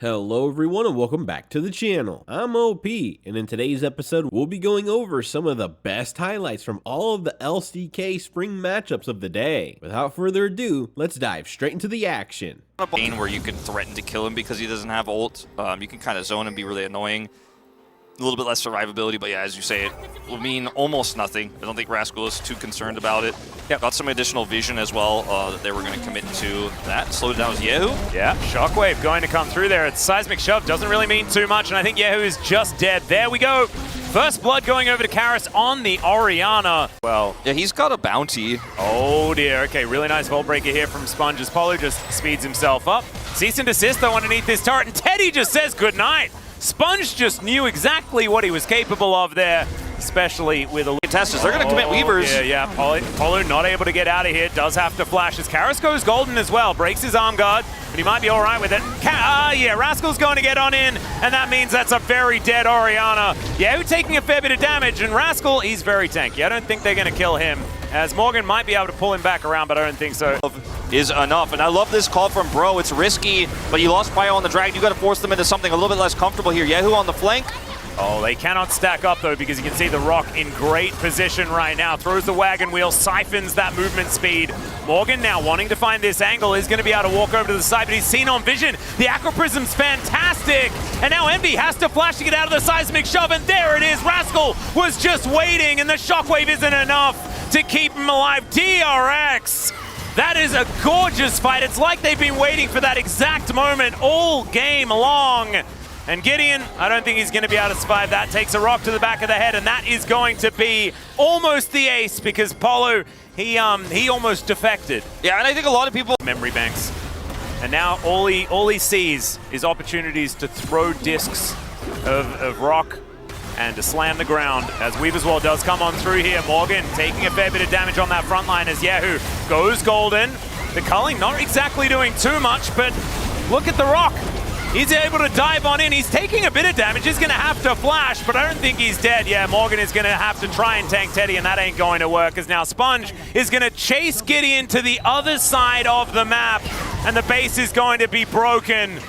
Hello everyone and welcome back to the channel. I'm OP, and in today's episode we'll be going over some of the best highlights from all of the LCK Spring matchups of the day. Without further ado, let's dive straight into the action. Where you can threaten to kill him because he doesn't have ult. You can kind of zone and be really annoying. A little bit less survivability, but yeah, as you say, it will mean almost nothing. I don't think Rascal is too concerned about it. Yeah, got some additional vision as well that they were going to commit to that. Slowed down with Yehu. Yeah, Shockwave going to come through there. It's Seismic Shove, doesn't really mean too much, and I think Yehu is just dead. There we go. First blood going over to Karis on the Orianna. Well, yeah, he's got a bounty. Oh dear, okay, really nice vault breaker here from Sponge as Polo just speeds himself up. Cease and desist though underneath this turret, and Teddy just says goodnight. Sponge just knew exactly what he was capable of there, especially with a contestants. They're going to commit Weavers. Yeah. Polo not able to get out of here. Does have to flash as Karis goes golden as well. Breaks his arm guard, but he might be all right with it. Yeah, Rascal's going to get on in, and that means that's a very dead Orianna. Yeah, taking a fair bit of damage, and Rascal, he's very tanky. I don't think they're going to kill him, as Morgan might be able to pull him back around, but I don't think so. Is enough, and I love this call from Bro. It's risky, but you lost Bio on the Dragon. You got to force them into something a little bit less comfortable here. Yehu on the flank. Oh, they cannot stack up though, because you can see the Rock in great position right now. Throws the wagon wheel, siphons that movement speed. Morgan now wanting to find this angle is going to be able to walk over to the side, but he's seen on vision. The Aqua Prism's fantastic, and now Envy has to flash to get out of the Seismic Shove, and there it is. Rascal was just waiting, and the Shockwave isn't enough to keep him alive. DRX! That is a gorgeous fight. It's like they've been waiting for that exact moment all game long. And Gideon, I don't think he's going to be able to survive that. Takes a rock to the back of the head, and that is going to be almost the ace, because Polo, he almost defected. Yeah, and I think a lot of people... Memory banks. And now all he sees is opportunities to throw discs of rock and to slam the ground, as Weaverswell does come on through here. Morgan taking a fair bit of damage on that front line as Yehu goes golden. The culling not exactly doing too much, but look at the Rock. He's able to dive on in. He's taking a bit of damage. He's going to have to flash, but I don't think he's dead. Yeah, Morgan is going to have to try and tank Teddy, and that ain't going to work, as now Sponge is going to chase Gideon to the other side of the map, and the base is going to be broken.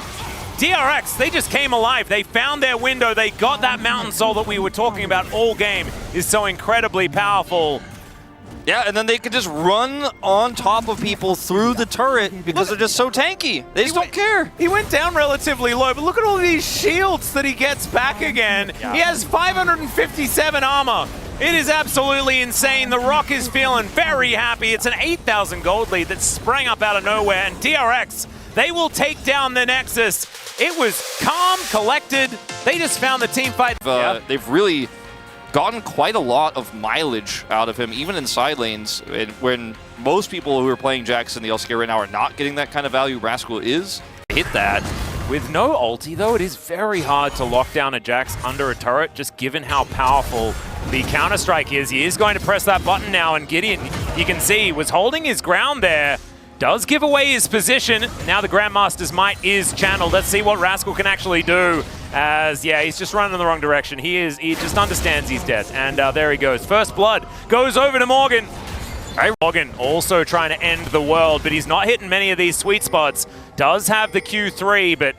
DRX, they just came alive. They found their window. They got that Mountain Soul that we were talking about all game is so incredibly powerful. Yeah, and then they could just run on top of people through the turret because they're just so tanky. They just don't care. He went down relatively low, but look at all these shields that he gets back again. Yeah. He has 557 armor. It is absolutely insane. The Rock is feeling very happy. It's an 8,000 gold lead that sprang up out of nowhere, and DRX, they will take down the Nexus. It was calm, collected. They just found the team fight. They've really gotten quite a lot of mileage out of him, even in side lanes. When most people who are playing Jax in the LCK right now are not getting that kind of value, Rascal is. Hit that. With no ulti, though, it is very hard to lock down a Jax under a turret, just given how powerful the Counter-Strike is. He is going to press that button now, and Gideon, you can see, was holding his ground there. Does give away his position. Now the Grandmaster's might is channeled. Let's see what Rascal can actually do. As, yeah, he's just running in the wrong direction. He just understands he's dead. And there he goes. First blood goes over to Morgan. Morgan also trying to end the world, but he's not hitting many of these sweet spots. Does have the Q3, but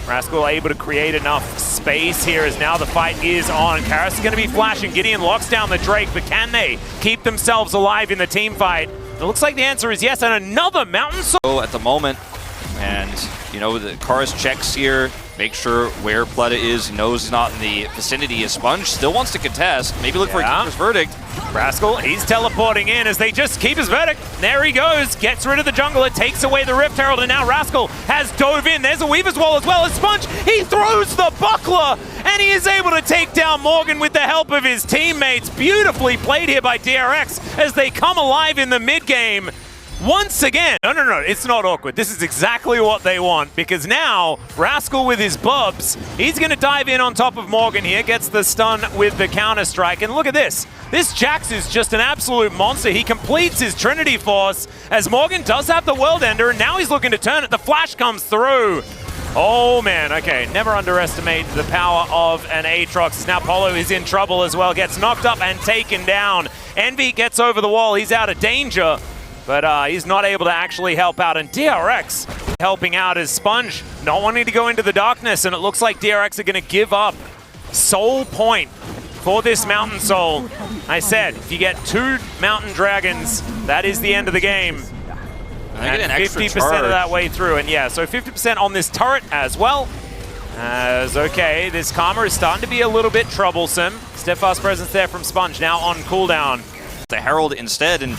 Rascal able to create enough space here as now the fight is on. Karis is going to be flashing. Gideon locks down the Drake, but can they keep themselves alive in the team fight? It looks like the answer is yes, and another Mountain Soul. At the moment, and you know, the Karis checks here, make sure where Pleta is, knows he's not in the vicinity. Sponge still wants to contest, maybe look for a Keeper's Verdict. Rascal, he's teleporting in as they just keep his verdict. There he goes, gets rid of the jungler, takes away the Rift Herald, and now Rascal has dove in. There's a Weaver's Wall as well as Sponge. He throws the buckler, and he is able to take down Morgan with the help of his teammates. Beautifully played here by DRX as they come alive in the mid-game. Once again, no, it's not awkward. This is exactly what they want, because now Rascal with his bubs, he's going to dive in on top of Morgan here, gets the stun with the Counter-Strike, and look at this. This Jax is just an absolute monster. He completes his Trinity Force as Morgan does have the World Ender, and now he's looking to turn it. The flash comes through. Oh man, okay, never underestimate the power of an Aatrox. Now Polo is in trouble as well, gets knocked up and taken down. Envy gets over the wall, he's out of danger. But he's not able to actually help out, and DRX helping out as Sponge not wanting to go into the darkness, and it looks like DRX are going to give up Soul Point for this Mountain Soul. I said, if you get 2 Mountain Dragons, that is the end of the game. And 50% of that way through, and yeah, so 50% on this turret as well. As okay, this Karma is starting to be a little bit troublesome. Steadfast presence there from Sponge, now on cooldown. The Herald instead, and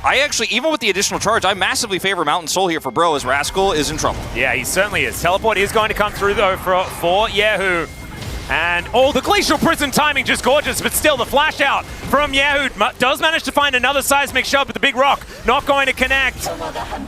I actually, even with the additional charge, I massively favor Mountain Soul here for Bro, as Rascal is in trouble. Yeah, he certainly is. Teleport is going to come through though for Yahoo. And the Glacial Prison timing just gorgeous, but still the flash out from Yahoo does manage to find another seismic shove, but the big rock not going to connect.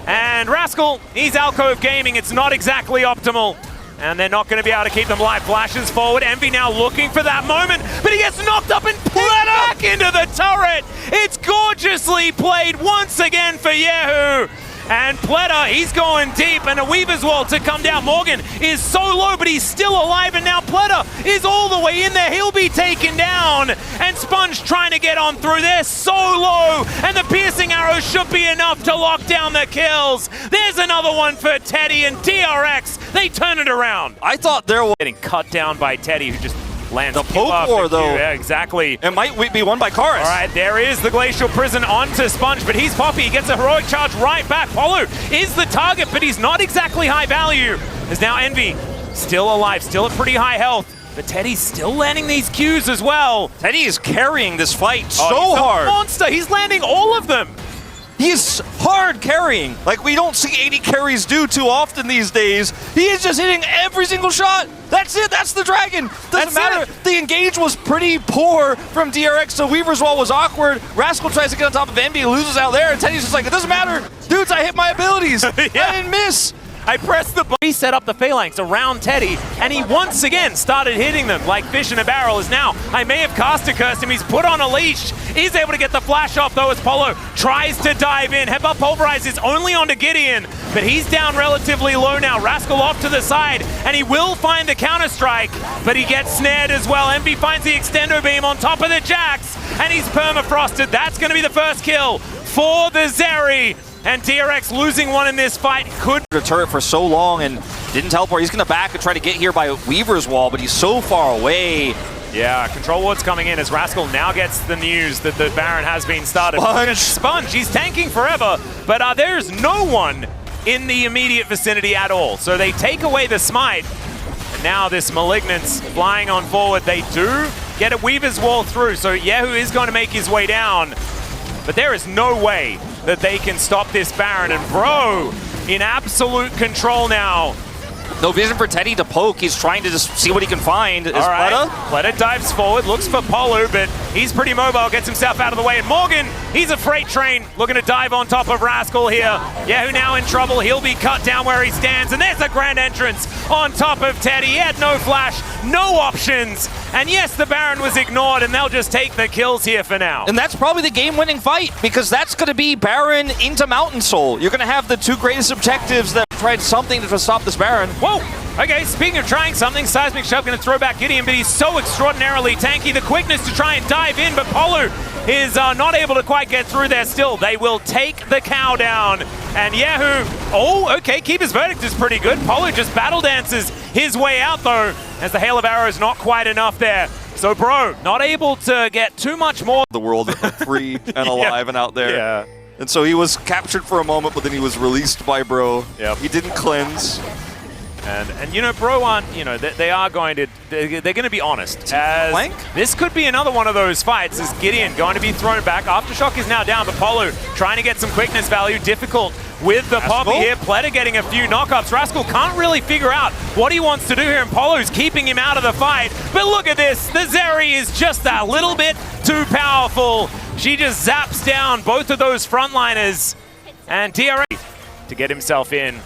And Rascal, he's Alcove Gaming, it's not exactly optimal. And they're not going to be able to keep them alive. Flashes forward, Envy now looking for that moment, but he gets knocked up and pulled back into the turret. It's gorgeously played once again for Yahoo. And Pleta, he's going deep, and a Weaver's Wall to come down. Morgan is so low, but he's still alive, and now Pleta is all the way in there. He'll be taken down, and Sponge trying to get on through. They're so low, and the piercing arrow should be enough to lock down the kills. There's another one for Teddy, and DRX, they turn it around. I thought there was getting cut down by Teddy, who just lands the poke war, though. Yeah, exactly. It might be won by Karis. All right, there is the Glacial Prison onto Sponge, but he's Poppy. He gets a heroic charge right back. Polu is the target, but he's not exactly high value. There's now Envy, still alive, still at pretty high health, but Teddy's still landing these Qs as well. Teddy is carrying this fight so he's hard. A monster. He's landing all of them. He's hard carrying, like we don't see 80 carries do too often these days. He is just hitting every single shot. That's it, that's the dragon. Doesn't matter. The engage was pretty poor from DRX, so Weaver's Wall was awkward. Rascal tries to get on top of Envy, loses out there, and Teddy's just like, it doesn't matter. Dudes, I hit my abilities. I didn't miss. I pressed the button. He set up the phalanx around Teddy, and he once again started hitting them like fish in a barrel. Is now, I may have caster cursed him, he's put on a leash. He's able to get the flash off though as Polo tries to dive in. Headbutt pulverizes only onto Gideon, but he's down relatively low now. Rascal off to the side, and he will find the counter strike, but he gets snared as well. Envy finds the extendo beam on top of the Jax, and he's permafrosted. That's gonna be the first kill for the Zeri. And DRX losing one in this fight could... The turret for so long and didn't teleport. He's going to back and try to get here by Weaver's Wall, but he's so far away. Yeah, control ward's coming in as Rascal now gets the news that the Baron has been started. Sponge, he's tanking forever, but there's no one in the immediate vicinity at all. So they take away the smite, and now this Malignance flying on forward. They do get a Weaver's Wall through, so Yahoo is going to make his way down, but there is no way that they can stop this Baron, and Bro in absolute control now. No vision for Teddy to poke. He's trying to just see what he can find. All right, Pleta dives forward, looks for Polu, but he's pretty mobile, gets himself out of the way. And Morgan, he's a freight train, looking to dive on top of Rascal here. Yahoo now in trouble. He'll be cut down where he stands, and there's a grand entrance on top of Teddy. He had no flash, no options. And yes, the Baron was ignored, and they'll just take the kills here for now. And that's probably the game-winning fight, because that's going to be Baron into Mountain Soul. You're going to have the 2 greatest objectives that tried something to stop this Baron. Whoa! Okay, speaking of trying something, Seismic Shove going to throw back Gideon, but he's so extraordinarily tanky. The quickness to try and dive in, but Polu is not able to quite get through there still. They will take the cow down. And Yahoo, okay, Keeper's Verdict is pretty good. Polu just battle dances his way out though, as the Hail of Arrows not quite enough there. So Bro, not able to get too much more. The world free and alive and out there. Yeah. And so he was captured for a moment, but then he was released by Bro. Yep. He didn't cleanse. And you know, Bro aren't, you know, they are going to, they're going to be honest. As this could be another one of those fights. As Gideon going to be thrown back. Aftershock is now down, but Polu trying to get some quickness value. Difficult with the Poppy here. Pleta getting a few knockups. Rascal can't really figure out what he wants to do here, and Polu's keeping him out of the fight. But look at this. The Zeri is just a little bit too powerful. She just zaps down both of those frontliners. And DRX to get himself in.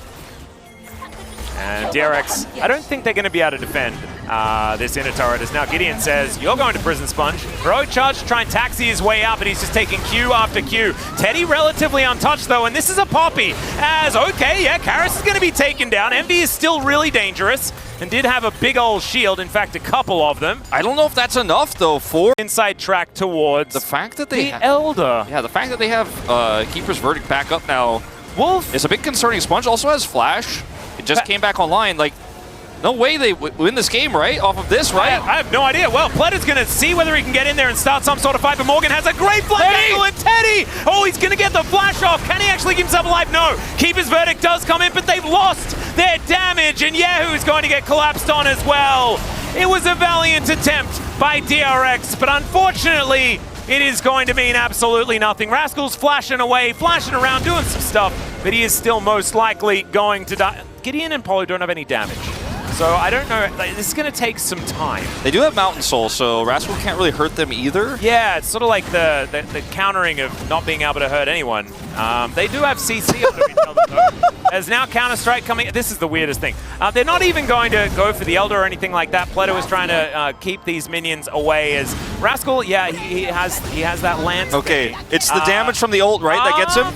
And DRX, I don't think they're going to be able to defend this inner turret, as now Gideon says, you're going to prison, Sponge. Heroic charge to try and taxi his way out, but he's just taking Q after Q. Teddy relatively untouched though, and this is a Poppy. As, okay, yeah, Karis is going to be taken down. Envy is still really dangerous and did have a big old shield, in fact, a couple of them. I don't know if that's enough though for inside track towards the fact that they Elder. Yeah, the fact that they have Keeper's Verdict back up now Wolf. It's a bit concerning. Sponge also has Flash. It just came back online. Like, no way they win this game, right? Off of this, right? I have no idea. Well, Pledder's going to see whether he can get in there and start some sort of fight, but Morgan has a great flank angle, and Teddy! Oh, he's going to get the flash off. Can he actually keep himself alive? No. Keeper's verdict does come in, but they've lost their damage, and Yahoo's going to get collapsed on as well. It was a valiant attempt by DRX, but unfortunately, it is going to mean absolutely nothing. Rascal's flashing away, flashing around, doing some stuff, but he is still most likely going to die. Gideon and Polo don't have any damage. So I don't know, like, this is going to take some time. They do have Mountain Soul, so Rascal can't really hurt them either. Yeah, it's sort of like the countering of not being able to hurt anyone. They do have CC under each other, though. There's now Counter-Strike coming. This is the weirdest thing. They're not even going to go for the Elder or anything like that. Pleto was trying to keep these minions away as Rascal, yeah, he has that lance. Okay, it's the damage from the ult, right, that gets him?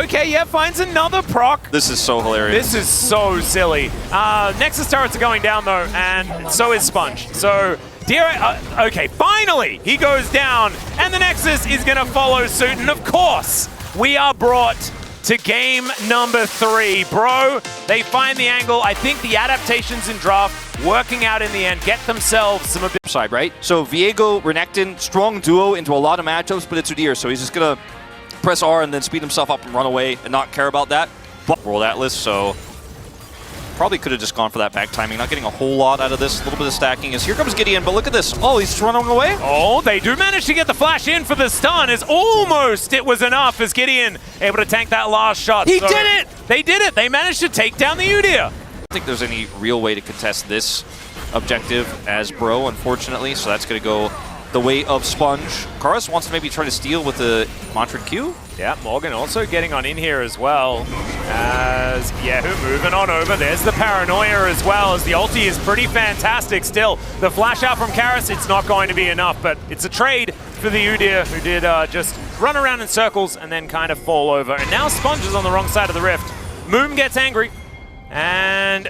Okay, yeah, finds another proc. This is so hilarious. This is so silly. Nexus turrets are going down, though, and so is Sponge. So, okay, finally, he goes down, and the Nexus is going to follow suit. And of course, we are brought to game number 3. Bro, they find the angle. I think the adaptations in draft working out in the end, get themselves some upside, right? So, Viego, Renekton, strong duo into a lot of matchups, but it's Udyr, so he's just going to press R and then speed himself up and run away and not care about that. But roll Atlas, so probably could have just gone for that back timing. Not getting a whole lot out of this. A little bit of stacking as here comes Gideon, but look at this. Oh, he's running away. Oh, they do manage to get the flash in for the stun. As almost it was enough as Gideon able to tank that last shot. He did it! They did it. They managed to take down the Udyr. I don't think there's any real way to contest this objective as Bro, unfortunately, so that's going to go the way of Sponge. Karis wants to maybe try to steal with the Mantrid Q. Yeah, Morgan also getting on in here as well. As Yahoo moving on over. There's the Paranoia as well, as the ulti is pretty fantastic still. The flash out from Karis, it's not going to be enough, but it's a trade for the Udyr, who did just run around in circles and then kind of fall over. And now Sponge is on the wrong side of the rift. Moom gets angry, and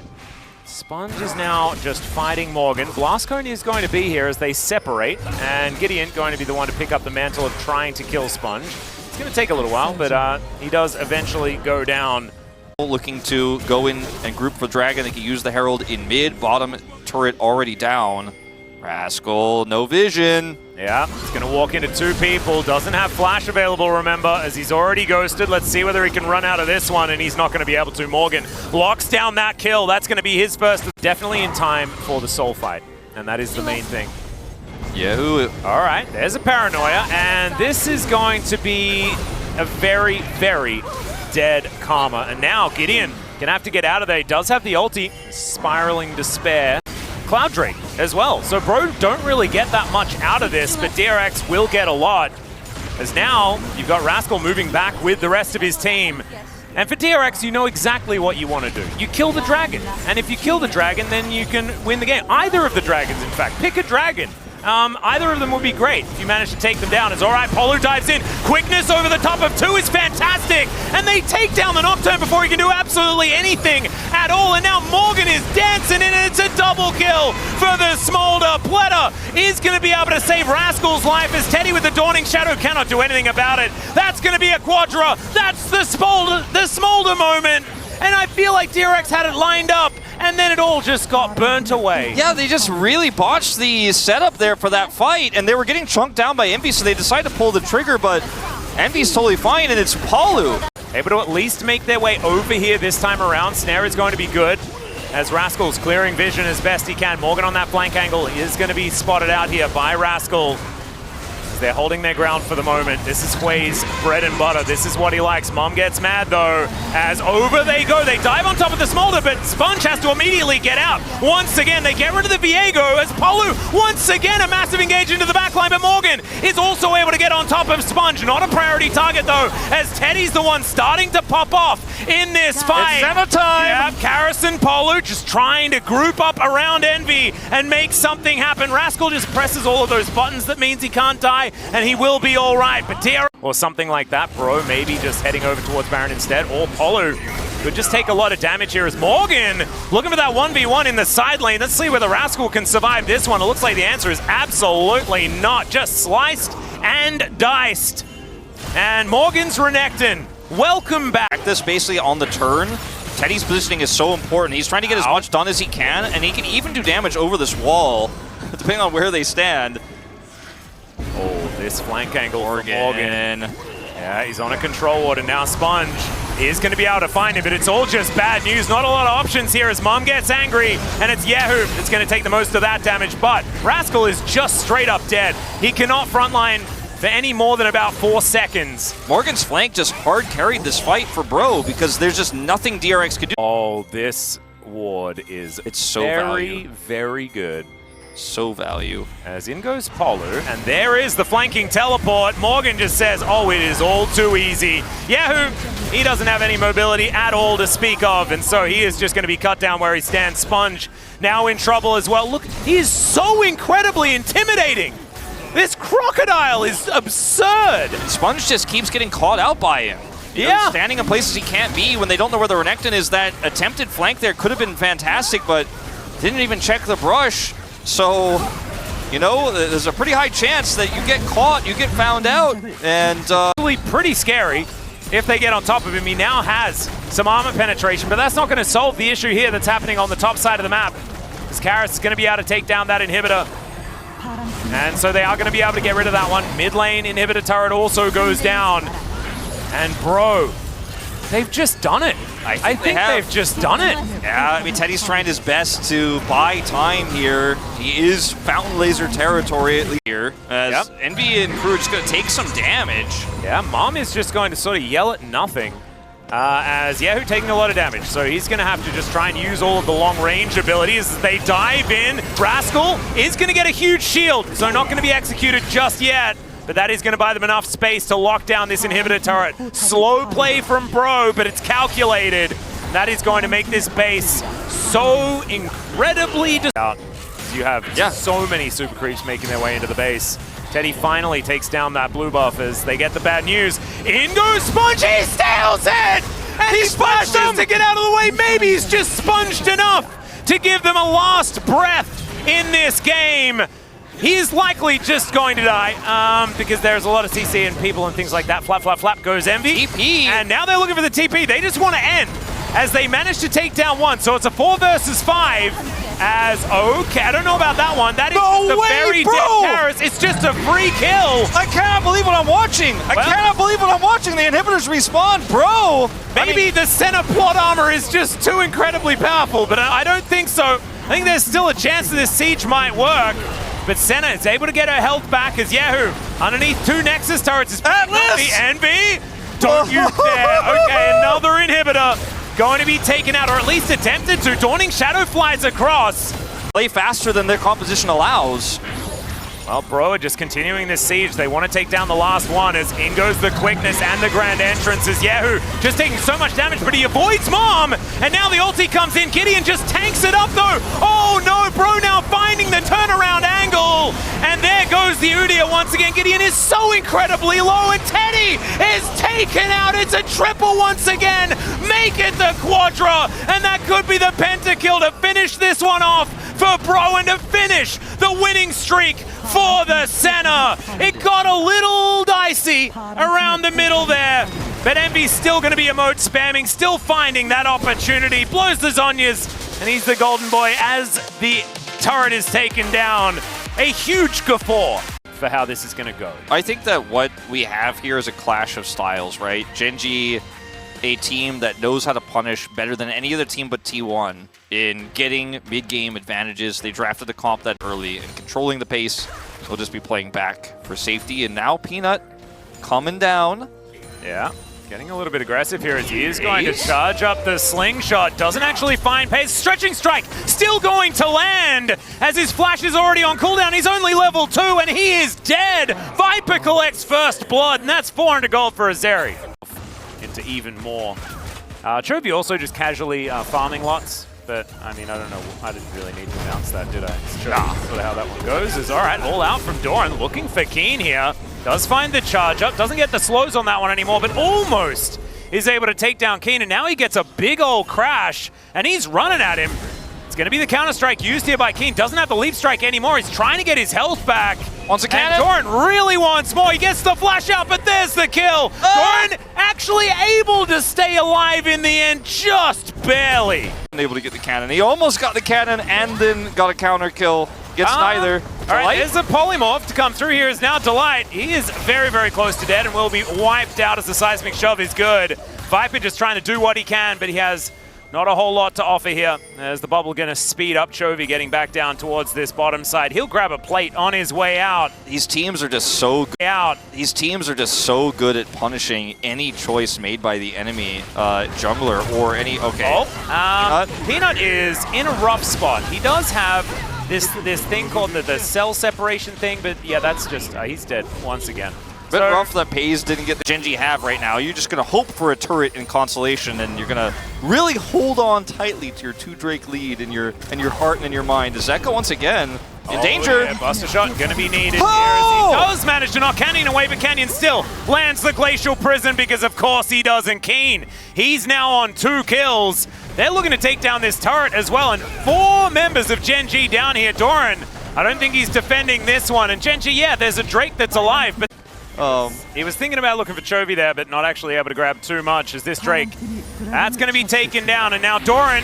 Sponge is now just fighting Morgan. Blastcone is going to be here as they separate, and Gideon going to be the one to pick up the mantle of trying to kill Sponge. It's going to take a little while, but he does eventually go down. Looking to go in and group for Dragon. They can use the Herald in mid, bottom turret already down. Rascal, no vision. Yeah, he's going to walk into 2 people. Doesn't have flash available, remember, as he's already ghosted. Let's see whether he can run out of this one, and he's not going to be able to. Morgan locks down that kill. That's going to be his first. Definitely in time for the soul fight, and that is the main thing. Yahoo. All right, there's a Paranoia, and this is going to be a very, very dead Karma. And now Gideon gonna have to get out of there. He does have the ulti, Spiraling Despair. Cloud Drake as well. So Bro don't really get that much out of this, but DRX will get a lot. As now, you've got Rascal moving back with the rest of his team. And for DRX, you know exactly what you want to do. You kill the dragon. And if you kill the dragon, then you can win the game. Either of the dragons, in fact. Pick a dragon. Either of them would be great if you manage to take them down. It's all right, Polo dives in. Quickness over the top of 2 is fantastic. And they take down the Nocturne before he can do absolutely anything at all. And now Morgan is dancing in, and it's a double kill for the Smolder. Pleta is going to be able to save Rascal's life as Teddy with the Dawning Shadow cannot do anything about it. That's going to be a Quadra. That's the Smolder moment. And I feel like DRX had it lined up, and then it all just got burnt away. Yeah, they just really botched the setup there for that fight, and they were getting chunked down by Envy, so they decided to pull the trigger, but Envy's totally fine, and it's Palu. Able to at least make their way over here this time around. Snare is going to be good, as Rascal's clearing vision as best he can. Morgan on that flank angle is going to be spotted out here by Rascal. They're holding their ground for the moment. This is Quay's bread and butter. This is what he likes. Mom gets mad, though, as over they go. They dive on top of the Smolder, but Sponge has to immediately get out. Once again, they get rid of the Viego as Polu, once again, a massive engage into the backline, but Morgan is also able to get on top of Sponge. Not a priority target, though, as Teddy's the one starting to pop off in this fight. It's Zema time! Yeah, Karis and Polu just trying to group up around Envy and make something happen. Rascal just presses all of those buttons. That means he can't die, and he will be all right. But DRX or something like that, Bro maybe just heading over towards Baron instead, or Polo could just take a lot of damage here as Morgan looking for that 1v1 in the side lane. Let's see whether Rascal can survive this one. It looks like the answer is absolutely not. Just sliced and diced. And Morgan's Renekton Welcome back. This basically on the turn. Teddy's positioning is so important. He's trying to get as much done as he can, and he can even do damage over this wall, depending on where they stand. Oh, this flank angle for Morgan. Yeah, he's on a control ward, and now Sponge is going to be able to find him, but it's all just bad news. Not a lot of options here as Mom gets angry, and it's Yahoo that's going to take the most of that damage, but Rascal is just straight up dead. He cannot frontline for any more than about 4 seconds. Morgan's flank just hard carried this fight for Bro because there's just nothing DRX could do. Oh, this ward is so very, very good. So value. As in goes Polu, and there is the flanking teleport. Morgan just says, oh, it is all too easy. Yahoo, he doesn't have any mobility at all to speak of, and so he is just going to be cut down where he stands. Sponge now in trouble as well. Look, he is so incredibly intimidating. This crocodile is absurd. Sponge just keeps getting caught out by him. You know, standing in places he can't be when they don't know where the Renekton is. That attempted flank there could have been fantastic, but didn't even check the brush. So, you know, there's a pretty high chance that you get caught, you get found out, and pretty scary if they get on top of him. He now has some armor penetration, but that's not going to solve the issue here that's happening on the top side of the map. As Karis is going to be able to take down that inhibitor. And so they are going to be able to get rid of that one. Mid lane inhibitor turret also goes down. And bro, they've just done it. I think they've just done it. Yeah, I mean, Teddy's trying his best to buy time here. He is Fountain Laser territory at least here. As Envy and crew are just going to take some damage. Yeah, Mom is just going to sort of yell at nothing. As Yahoo taking a lot of damage, so he's going to have to just try and use all of the long-range abilities as they dive in. Rascal is going to get a huge shield, so not going to be executed just yet, but that is going to buy them enough space to lock down this inhibitor turret. Slow play from Bro, but it's calculated. That is going to make this base so incredibly You have so many super creeps making their way into the base. Teddy finally takes down that blue buff as they get the bad news. In goes Sponge, he steals it! And he splashes to get out of the way. Maybe he's just sponged enough to give them a last breath in this game. He is likely just going to die because there's a lot of CC and people and things like that. Flap, flap, flap goes Envy. TP. And now they're looking for the TP. They just want to end as they manage to take down one. So it's a 4 versus 5. As, okay, I don't know about that one. That is very dead Karis. It's just a free kill. I cannot believe what I'm watching. I cannot believe what I'm watching. The inhibitors respawn, bro. Maybe the center plot armor is just too incredibly powerful, but I don't think so. I think there's still a chance that this siege might work. But Senna is able to get her health back as Yahoo underneath 2 Nexus turrets is the Envy. Don't you dare. Okay, another inhibitor going to be taken out, or at least attempted to. Dawning Shadow flies across. Play faster than their composition allows. Well, Bro are just continuing this siege. They want to take down the last one as in goes the quickness and the grand entrance as Yahoo just taking so much damage, but he avoids Mom. And now the ulti comes in. Gideon just tanks it up though. Oh no, Bro now finding the turnaround angle. And there goes the Udyr once again. Gideon is so incredibly low and Teddy is taken out. It's a triple once again. Make it the quadra. And that could be the pentakill to finish this one off for Bro and to finish the winning streak for the center. It got a little dicey around the middle there, but Envy's still going to be emote spamming, still finding that opportunity. Blows the Zhonyas, and he's the golden boy as the turret is taken down. A huge guffaw for how this is going to go. I think that what we have here is a clash of styles, right? Gen.G, a team that knows how to punish better than any other team but T1 in getting mid-game advantages. They drafted the comp that early and controlling the pace. They'll just be playing back for safety. And now Peanut coming down. Yeah, getting a little bit aggressive here as he is going to charge up the slingshot. Doesn't actually find pace. Stretching strike still going to land as his flash is already on cooldown. He's only level 2 and he is dead. Viper collects first blood and that's 400 gold for Azeri. Into even more. Chovy also just casually farming lots, but I mean, I don't know, I didn't really need to announce that, did I? It's sort of how that one goes is, all right, all out from Doran, looking for Keen here. Does find the charge up, doesn't get the slows on that one anymore, but almost is able to take down Keen, and now he gets a big old crash, and he's running at him. going to be the counter-strike used here by Keen. Doesn't have the leap strike anymore. He's trying to get his health back. Wants a cannon. And Doran really wants more. He gets the flash out, but there's the kill. Doran actually able to stay alive in the end, just barely. Able to get the cannon. He almost got the cannon and then got a counter kill. Gets neither. All right, there's a polymorph to come through here. Is now Delight. He is very, very close to dead and will be wiped out as the seismic shove is good. Viper just trying to do what he can, but he has not a whole lot to offer here. As the bubble going to speed up Chovy getting back down towards this bottom side. He'll grab a plate on his way out. These teams are just so good. These teams are just so good at punishing any choice made by the enemy jungler or any. Okay. Peanut is in a rough spot. He does have this thing called the cell separation thing, but yeah, that's just he's dead once again. Bit rough that Pays didn't get the Gen.G have right now. You're just going to hope for a turret in Constellation, and you're going to really hold on tightly to your 2 Drake lead in your heart and in your mind. Zeka once again in danger. Yeah, Buster shot going to be needed here as he does manage to knock Canyon away, but Canyon still lands the Glacial Prison because of course he doesn't. Keen, he's now on 2 kills. They're looking to take down this turret as well, and 4 members of Gen.G down here. Doran, I don't think he's defending this one, and Gen.G, yeah, there's a Drake that's alive, but he was thinking about looking for Chovy there, but not actually able to grab too much as this Drake. That's going to be taken down, and now Doran,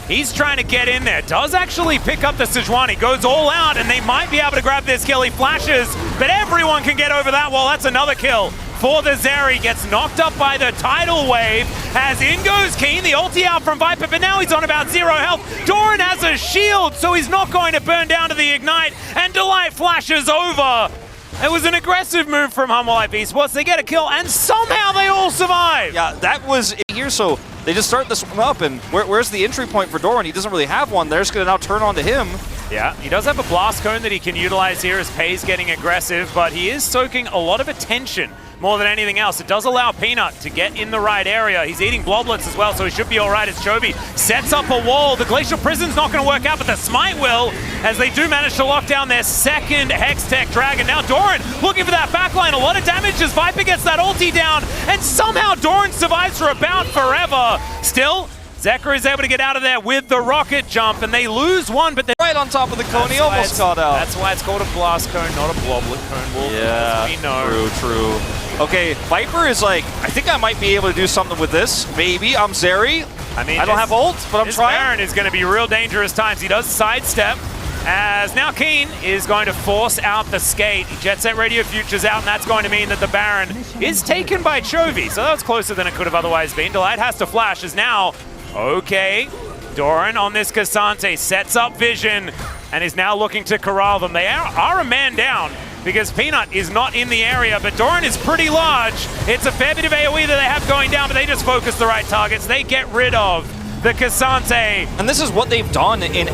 he's trying to get in there. Does actually pick up the Sejuani, goes all out, and they might be able to grab this kill. He flashes, but everyone can get over that wall. That's another kill for the Zeri. Gets knocked up by the tidal wave as in goes Keen. The ulti out from Viper, but now he's on about 0 health. Doran has a shield, so he's not going to burn down to the ignite, and Delight flashes over. It was an aggressive move from Hanwha Life Esports. They get a kill, and somehow they all survive. Yeah, that was here, so they just start this one up, and where's the entry point for Doran? He doesn't really have one. They're just going to now turn on to him. Yeah, he does have a blast cone that he can utilize here as Pays getting aggressive, but he is soaking a lot of attention more than anything else. It does allow Peanut to get in the right area. He's eating Bloblets as well, so he should be all right as Chovy sets up a wall. The Glacial Prison's not going to work out, but the Smite will, as they do manage to lock down their second Hextech Dragon. Now Doran looking for that backline. A lot of damage as Viper gets that ulti down, and somehow Doran survives for about forever. Still, Zeka is able to get out of there with the rocket jump, and they lose one, but they're right on top of the cone. He almost got out. That's why it's called a blast cone, not a bloblet cone. Wolf, yeah, we know. True. Okay, Viper is like, I think I might be able to do something with this. Maybe. I'm Zeri. I mean, I don't have ult, but I'm trying. Baron is going to be real dangerous times. He does sidestep, as now Keen is going to force out the skate. Jet Set Radio Future's out, and that's going to mean that the Baron is taken by Chovy. So that was closer than it could have otherwise been. Delight has to flash, as now, okay, Doran on this Cassante sets up vision and is now looking to corral them. They are a man down because Peanut is not in the area, but Doran is pretty large. It's a fair bit of AoE that they have going down, but they just focus the right targets. They get rid of the Cassante. And this is what they've done in...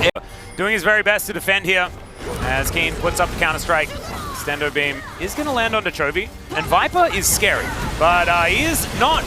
Doing his very best to defend here as Keen puts up the counter-strike. Stendo Beam is going to land onto Chovy, and Viper is scary, but he is not...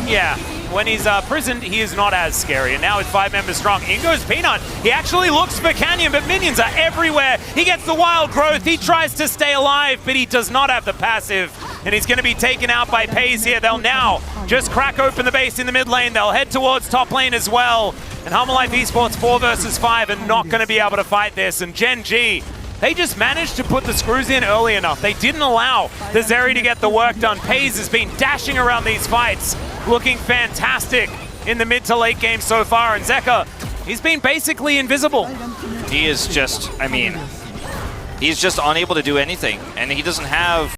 Yeah, when he's prisoned, he is not as scary. And now it's 5 members strong. In goes Peanut. He actually looks for Canyon, but minions are everywhere. He gets the wild growth. He tries to stay alive, but he does not have the passive. And he's going to be taken out by Pays here. They'll now just crack open the base in the mid lane. They'll head towards top lane as well. And Hanwha Life Esports 4 versus 5 are not going to be able to fight this. And Gen.G, they just managed to put the screws in early enough. They didn't allow the Zeri to get the work done. Pays has been dashing around these fights, looking fantastic in the mid to late game so far. And Zeka, he's been basically invisible. He is just, I mean, he's just unable to do anything. And he doesn't have...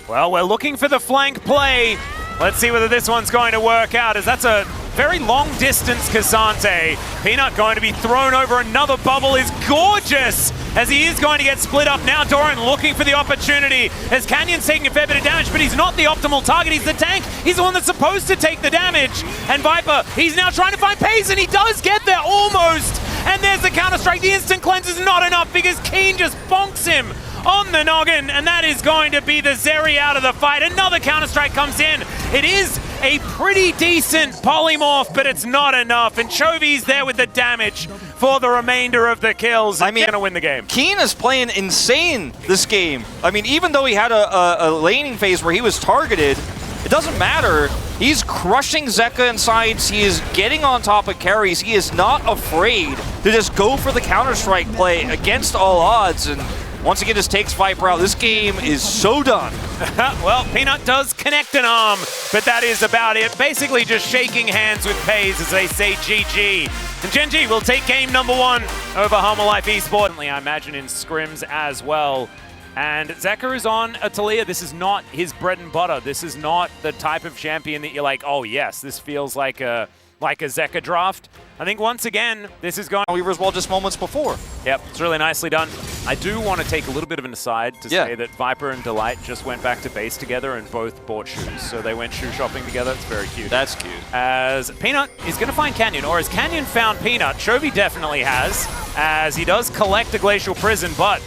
Well, we're looking for the flank play. Let's see whether this one's going to work out, as that's a very long distance Cassante. Peanut going to be thrown over. Another bubble is gorgeous, as he is going to get split up. Now Doran looking for the opportunity, as Canyon's taking a fair bit of damage, but he's not the optimal target. He's the tank. He's the one that's supposed to take the damage. And Viper, he's now trying to find Pays, and he does get there almost. And there's the counter-strike. The instant cleanse is not enough because Keen just bonks him on the noggin, and that is going to be the Zeri out of the fight. Another counter-strike comes in. It is a pretty decent polymorph, but it's not enough, and Chovy's there with the damage for the remainder of the kills. I mean, going to win the game. Keen is playing insane this game. I mean, even though he had a laning phase where he was targeted, it doesn't matter. He's crushing Zeka in sides. He is getting on top of carries. He is not afraid to just go for the Counter-Strike play against all odds. And once again, just takes Viper out. This game is so done. Well, Peanut does connect an arm, but that is about it. Basically just shaking hands with FaZe as they say GG. And Gen.G will take game number 1 over Hanwha Life Esports. I imagine in scrims as well. And Zeka is on a Talia. This is not his bread and butter. This is not the type of champion that you're like, oh yes, this feels like a Zeka draft. I think once again, this is going Weaver as well just moments before. Yep, it's really nicely done. I do want to take a little bit of an aside to say that Viper and Delight just went back to base together and both bought shoes. So they went shoe shopping together. It's very cute. That's cute. As Peanut is going to find Canyon, or as Canyon found Peanut, Chovy definitely has, as he does collect a Glacial Prison, but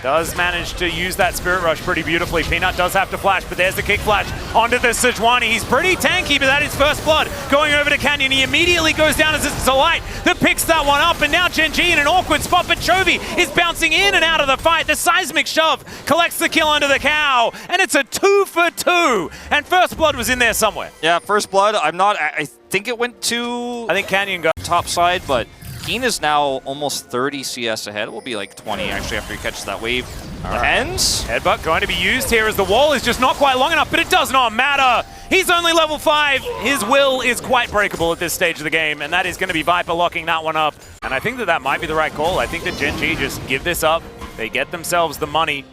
does manage to use that Spirit Rush pretty beautifully. Peanut does have to flash, but there's the kick flash onto the Sejuani. He's pretty tanky, but that is first blood. Going over to Canyon, he immediately goes down as it's Delight that picks that one up, and now Gen.G in an awkward spot, but Chovy is bouncing in and out of the fight. The seismic shove collects the kill under the cow, and it's a 2 for 2, and first blood was in there somewhere. Yeah, first blood. I think it went to... I think Canyon got top side, but Keen is now almost 30 CS ahead. It will be like 20 actually after he catches that wave. Hens. Headbutt going to be used here as the wall is just not quite long enough, but it does not matter. He's only level 5. His will is quite breakable at this stage of the game, and that is going to be Viper locking that one up. And I think that might be the right call. I think that Gen.G just give this up. They get themselves the money.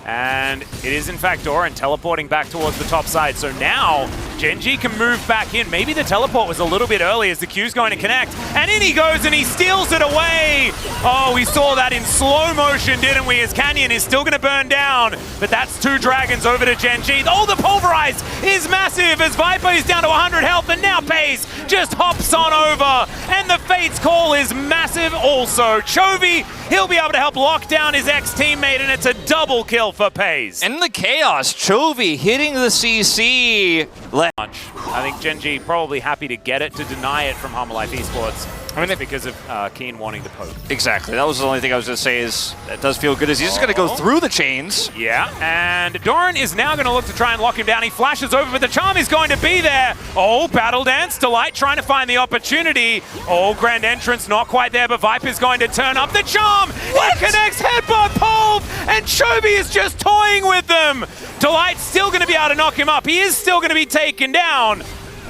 And it is in fact Doran teleporting back towards the top side. So now Gen.G can move back in. Maybe the teleport was a little bit early as the Q's going to connect. And in he goes and he steals it away. Oh, we saw that in slow motion, didn't we? As Canyon is still going to burn down. But that's 2 dragons over to Gen.G. Oh, the pulverize is massive as Viper is down to 100 health. And now FaZe just hops on over. And the Fate's call is massive also. Chovy, he'll be able to help lock down his ex-teammate, and it's a double kill for FaZe. And the chaos, Chovy hitting the CC. I think Gen.G probably happy to get it, to deny it from Hanwha Life Esports. I mean, because of Keen wanting to poke. Exactly. That was the only thing I was going to say is that does feel good as he's just going to go through the chains. Yeah, and Doran is now going to look to try and lock him down. He flashes over, but the charm is going to be there. Oh, Battle Dance. Delight trying to find the opportunity. Oh, Grand Entrance not quite there, but Viper's going to turn up the charm. It connects headbutt Pulv, and Chovy is just toying with them. Delight's still going to be able to knock him up. He is still going to be taken down.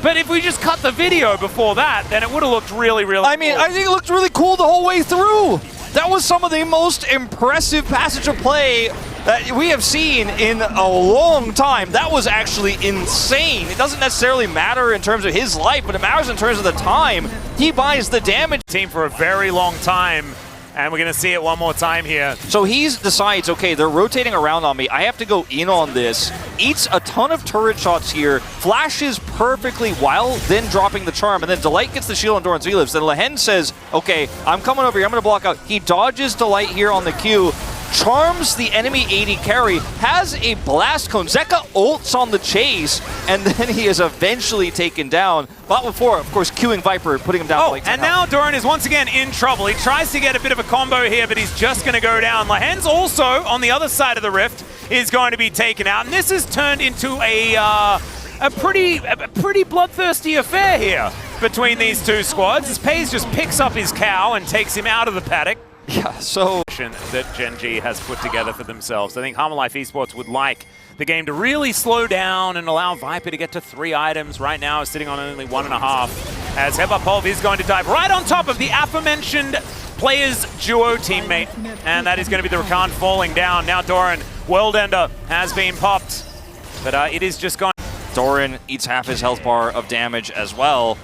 But if we just cut the video before that, then it would have looked really, really I mean, cool. I think it looked really cool the whole way through. That was some of the most impressive passage of play that we have seen in a long time. That was actually insane. It doesn't necessarily matter in terms of his life, but it matters in terms of the time. He buys the damage. Team for a very long time. And we're going to see it one more time here. So he decides, okay, they're rotating around on me. I have to go in on this. Eats a ton of turret shots here. Flashes perfectly while then dropping the charm. And then Delight gets the shield on Doran's V-Lives. Then Lehen says, okay, I'm coming over here. I'm going to block out. He dodges Delight here on the Q. Charms the enemy AD carry, has a blast cone. Zeka ults on the chase, and then he is eventually taken down. But before, of course, queuing Viper, putting him down. Oh, and now Doran is once again in trouble. He tries to get a bit of a combo here, but he's just going to go down. Lahen's also, on the other side of the rift, is going to be taken out. And this has turned into a pretty bloodthirsty affair here between these two squads, as FaZe just picks up his cow and takes him out of the paddock. Yeah, so that Gen.G has put together for themselves. I think Hanwha Life Esports would like the game to really slow down and allow Viper to get to 3 items. Right now, sitting on only 1.5, as Headbutt Pulv is going to dive right on top of the aforementioned player's duo teammate, and that is going to be the Rakan falling down. Now Doran, World Ender has been popped, but it is just gone. Doran eats half his health bar of damage as well.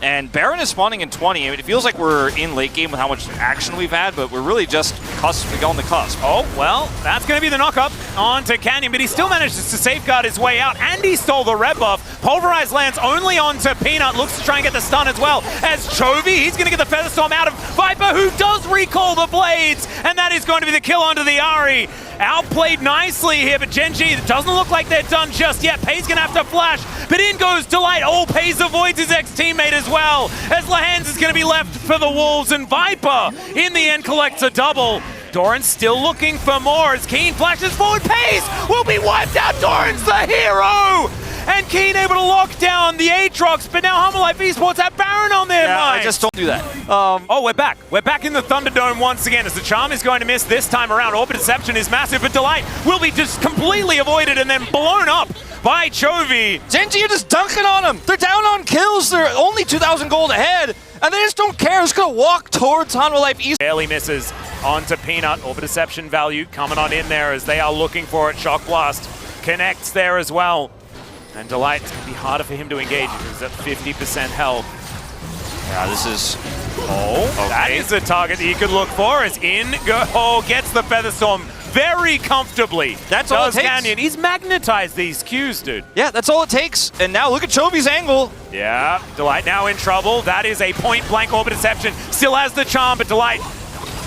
And Baron is spawning in 20. I mean, it feels like we're in late game with how much action we've had, but we're really just on the cusp. Oh, well, that's going to be the knock-up onto Canyon, but he still manages to safeguard his way out, and he stole the red buff. Pulverize lands only onto Peanut, looks to try and get the stun as well. As Chovy, he's going to get the Feather Storm out of Viper, who does recall the blades, and that is going to be the kill onto the Ahri. Outplayed nicely here, but Gen.G, it doesn't look like they're done just yet. Pei's going to have to flash, but in goes Delight. Oh, Pei's avoids his ex-teammate as well, as Lahens is going to be left for the Wolves, and Viper, in the end, collects a double. Doran's still looking for more as Keen flashes forward. Pei's will be wiped out. Doran's the hero! and Keen able to lock down the Aatrox, but now Hanwha Life Esports have Baron on their mind. I just don't do that. Oh, we're back. We're back in the Thunderdome once again as the charm is going to miss this time around. Orb Deception is massive, but Delight will be just completely avoided and then blown up by Chovy. Gen.G are just dunking on him. They're down on kills. They're only 2,000 gold ahead, and they just don't care. They're just going to walk towards Hanwha Life East. Barely misses onto Peanut. Orb Deception value coming on in there as they are looking for it. Shock Blast connects there as well. And Delight, it's going to be harder for him to engage because he's at 50% health. Yeah, this is... Oh, okay. That is a target that you could look for as gets the Featherstorm very comfortably. That's all it takes. Canyon. He's magnetized these Qs, dude. Yeah, that's all it takes. And now look at Chovy's angle. Yeah, Delight now in trouble. That is a point-blank Orb Deception. Still has the charm, but Delight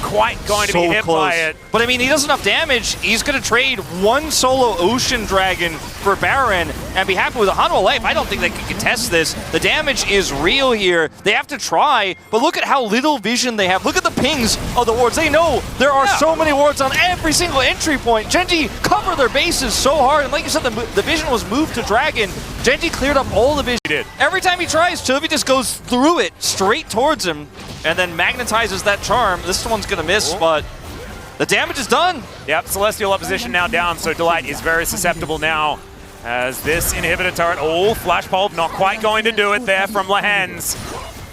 quite going to be hit by it. But I mean, he does enough damage. He's going to trade one solo Ocean Dragon for Baron and be happy with a Hanwha Life. I don't think they can contest this. The damage is real here. They have to try, but look at how little vision they have. Look at the pings of the wards. They know there are so many wards on every single entry point. Gen.G cover their bases so hard, and like you said, the vision was moved to Dragon. Gen.G cleared up all the vision. He did. Every time he tries, Chovy just goes through it straight towards him and then magnetizes that charm. This one's going to miss, but the damage is done. Yep, Celestial opposition now down, so Delight is very susceptible now as this inhibitor turret, Flash Pulp not quite going to do it there from Lahens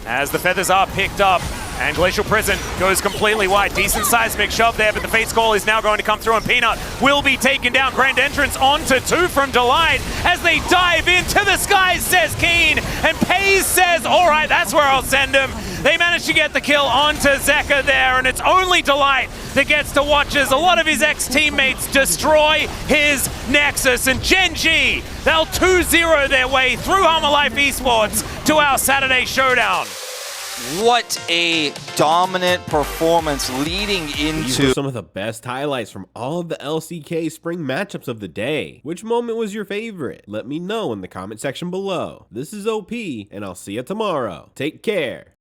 as the feathers are picked up. And Glacial Prison goes completely wide. Decent seismic shove there, but the Fate Skull is now going to come through, and Peanut will be taken down. Grand Entrance onto 2 from Delight as they dive into the skies, says Keen. And Pays says, all right, that's where I'll send him. They managed to get the kill onto Zeka there, and it's only Delight that gets to watch as a lot of his ex-teammates destroy his Nexus. And Gen.G, they'll 2-0 their way through Hanwha Life Esports to our Saturday showdown. What a dominant performance leading into... These were some of the best highlights from all of the LCK Spring matchups of the day. Which moment was your favorite? Let me know in the comment section below. This is OP, and I'll see you tomorrow. Take care.